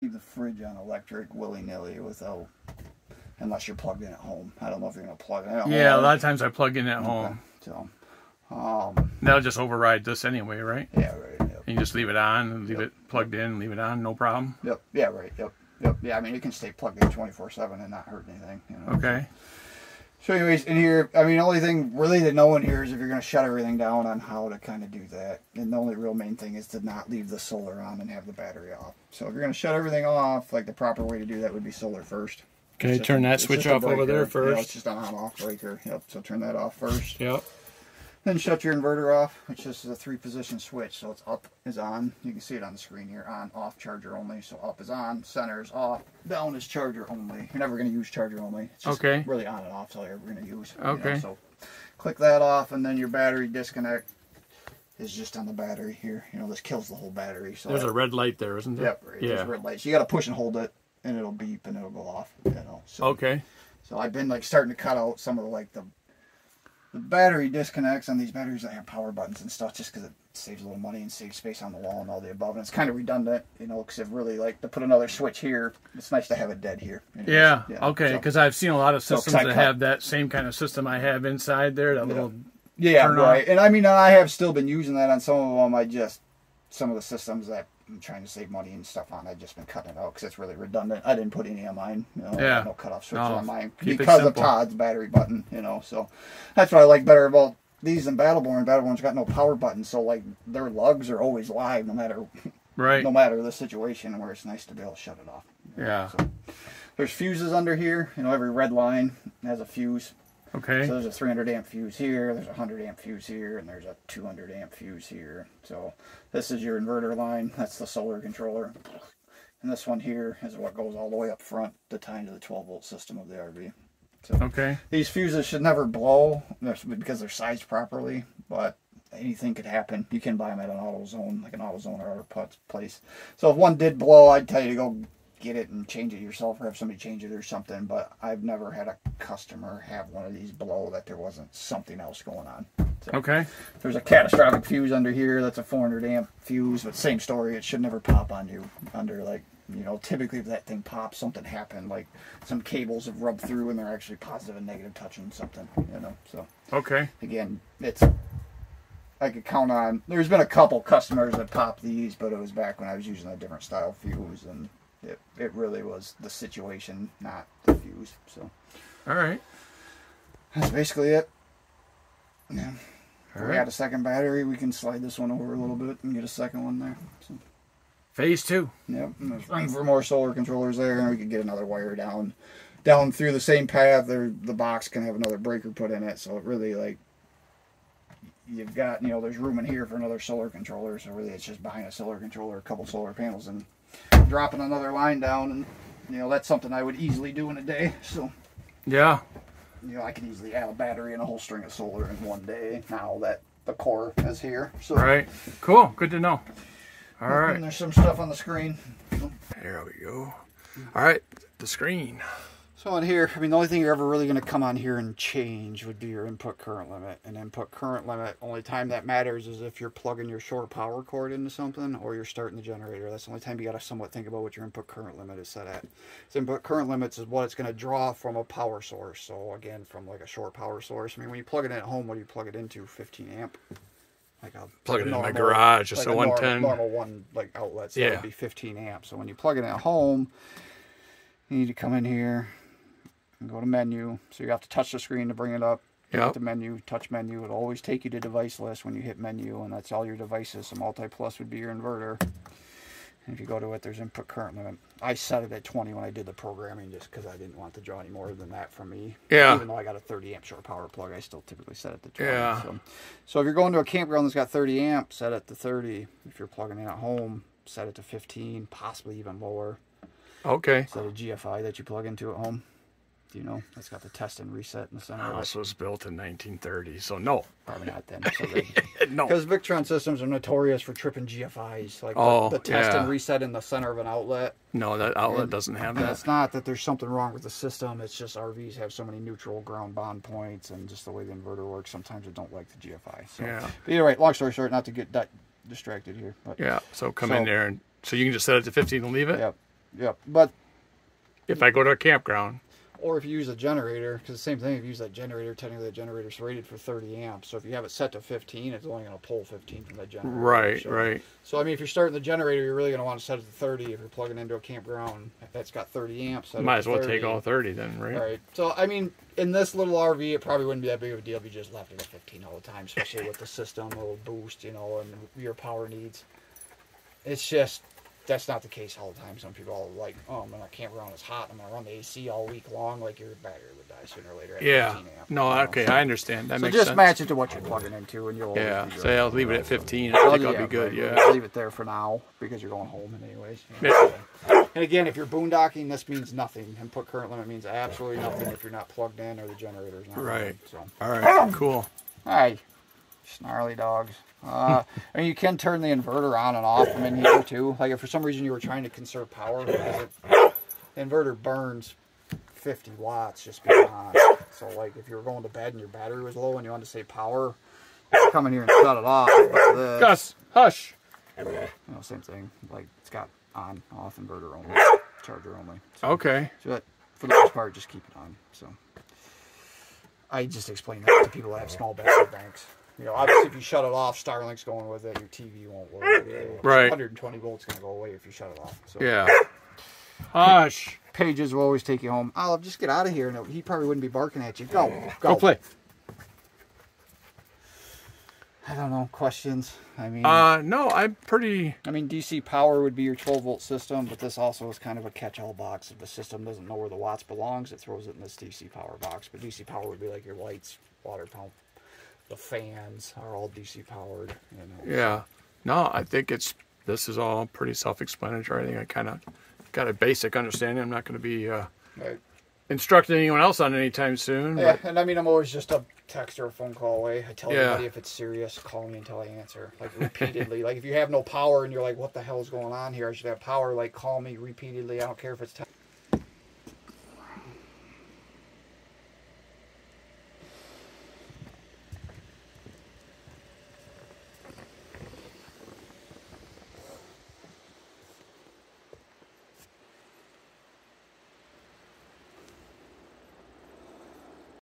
leave the fridge on electric willy-nilly without, unless you're plugged in at home. I don't know if you're going to plug it in at home. Yeah, a lot of times I plug in at home. So, that'll just override this anyway, right? Yeah, right. Yep. You just leave it on and leave it plugged in, leave it on, no problem. Yep. Yeah, right. Yep. Yep. Yeah, I mean, you can stay plugged in 24/7 and not hurt anything. You know? Okay. So anyways, in here, I mean, the only thing really to know in here is if you're going to shut everything down on how to kind of do that. And the only real main thing is to not leave the solar on and have the battery off. So if you're going to shut everything off, like the proper way to do that would be solar first. Okay, turn that switch off over there first. You know, it's just an on-off breaker. Yep, so turn that off first. Yep. Then shut your inverter off, which is a 3-position switch. So it's up is on. You can see it on the screen here. On, off, charger only. So up is on, center is off, down is charger only. You're never going to use charger only. It's just really on and off, so you're ever going to use. Okay. You know, so click that off, and then your battery disconnect is just on the battery here. You know, this kills the whole battery. So there's a red light there, isn't there? Yep. Right, there's a red light. So you got to push and hold it, and it'll beep and it'll go off. You know. So, okay. So I've been like starting to cut out some of the battery disconnects on these batteries that have power buttons and stuff, just because it saves a little money and saves space on the wall and all the above. And it's kind of redundant, you know, because if really like to put another switch here, it's nice to have it dead here. Anyways, yeah. Okay. Because I've seen a lot of systems that have that same kind of system I have inside there. That little right. And I mean, I have still been using that on some of them. Some of the systems that I'm trying to save money and stuff on, I've just been cutting it out because it's really redundant. I didn't put any on mine. You know, no cutoff switches on mine because of Todd's battery button. You know, so that's what I like better about these than Battleborn. Battleborn's got no power button, so like their lugs are always live no matter the situation. Where it's nice to be able to shut it off. Yeah. So, there's fuses under here. You know, every red line has a fuse. Okay. So there's a 300 amp fuse here, there's a 100 amp fuse here, and there's a 200 amp fuse here. So this is your inverter line, that's the solar controller. And this one here is what goes all the way up front to tie into the 12-volt system of the RV. So these fuses should never blow because they're sized properly, but anything could happen. You can buy them at an AutoZone, like an AutoZone or other place. So if one did blow, I'd tell you to go get it and change it yourself or have somebody change it or something, but I've never had a customer have one of these blow that there wasn't something else going on. So there's a catastrophic fuse under here. That's a 400 amp fuse, but same story. It should never pop on you under, like, you know, typically if that thing pops, something happened, like some cables have rubbed through and they're actually positive and negative touching something, you know. So again, I could count on, there's been a couple customers that popped these, but it was back when I was using a different style fuse, and it really was the situation, not the fuse. So, all right, that's basically it. Yeah. If we got a second battery, we can slide this one over a little bit and get a second one there. So. Phase 2. Yep. And there's room for more solar controllers there, and we could get another wire down through the same path. The box can have another breaker put in it, so it really, like, you've got, you know, there's room in here for another solar controller. So really, it's just behind a solar controller, a couple solar panels, and dropping another line down. And you know, that's something I would easily do in a day. So yeah, you know, I could easily add a battery and a whole string of solar in one day now that the core is here. So cool, good to know. All right, and there's some stuff on the screen. There we go. All right, the screen. So in here, I mean, the only thing you're ever really going to come on here and change would be your input current limit. And input current limit, only time that matters is if you're plugging your short power cord into something or you're starting the generator. That's the only time you got to somewhat think about what your input current limit is set at. So input current limits is what it's going to draw from a power source. So again, from like a short power source. I mean, when you plug it in at home, what do you plug it into? 15 amp? Like I'll plug it in my garage, just like a 110. Normal one, like outlet. So it would be 15 amps. So when you plug it in at home, you need to come in here and go to menu. So you have to touch the screen to bring it up. Hit the menu, touch menu. It'll always take you to device list when you hit menu, and that's all your devices. So multi-plus would be your inverter. And if you go to it, there's input current limit. I set it at 20 when I did the programming just because I didn't want to draw any more than that from me. Yeah. Even though I got a 30 amp short power plug, I still typically set it to 20. Yeah. So if you're going to a campground that's got 30 amp, set it to 30. If you're plugging in at home, set it to 15, possibly even lower. Okay. Set a GFI that you plug into at home. You know, it's got the test and reset in the center. The house was built in 1930, so no. Probably not then. So no. Because Victron systems are notorious for tripping GFIs. Like the test and reset in the center of an outlet. No, that outlet doesn't have that. It's not that there's something wrong with the system. It's just RVs have so many neutral ground bond points, and just the way the inverter works, sometimes it don't like the GFI. So. Yeah. But either way, long story short, not to get distracted here. But, so come in there, and so you can just set it to 15 and leave it? Yep. Yep. But if I go to a campground. Or if you use a generator, because the same thing, if you use that generator, technically the generator's rated for 30 amps. So if you have it set to 15, it's only going to pull 15 from that generator. Right, right. So, I mean, if you're starting the generator, you're really going to want to set it to 30 if you're plugging into a campground that's got 30 amps. Might as well take all 30 then, right? Right. So, I mean, in this little RV, it probably wouldn't be that big of a deal if you just left it at 15 all the time, especially with the system, a little boost, you know, and your power needs. It's just... That's not the case all the time. Some people are like, oh, I'm in a campground, it's hot, I'm going to run the AC all week long. Like, your battery would die sooner or later at 15 amp. No, okay, I understand. That makes sense. So just match it to what you're plugging into, and you'll say I'll leave it at 15. I think I'll be good, Just leave it there for now, because you're going home anyways. And again, if you're boondocking, this means nothing. Input current limit means absolutely nothing if you're not plugged in or the generator's not running. So. All right, cool. Hi, snarly dogs. I mean, you can turn the inverter on and off from in here too. Like if for some reason you were trying to conserve power, because the inverter burns 50 watts just being on. So like if you were going to bed and your battery was low and you wanted to save power, you come in here and shut it off. Gus, hush. You know, same thing. Like it's got on, off, inverter only, charger only. So, okay. So that, for the most part, just keep it on. So I just explain that to people that have small battery banks. You know, obviously, if you shut it off, Starlink's going with it. Your TV won't work. Right. 120 volts going to go away if you shut it off. So. Yeah. Hush. Pages will always take you home. I'll just get out of here. No, he probably wouldn't be barking at you. Go. Go play. I don't know. Questions? I mean. No, I'm pretty. I mean, DC power would be your 12-volt system, but this also is kind of a catch-all box. If the system doesn't know where the watts belongs, it throws it in this DC power box. But DC power would be like your lights, water pump. The fans are all DC powered. You know. Yeah. No, I think this is all pretty self-explanatory. I think I kind of got a basic understanding. I'm not going to be right. instructing anyone else on anytime soon. Yeah, but... and I mean, I'm always just a text or a phone call away. I tell everybody if it's serious, call me until I answer. Like repeatedly. Like if you have no power and you're like, what the hell is going on here? I should have power. Like call me repeatedly. I don't care if it's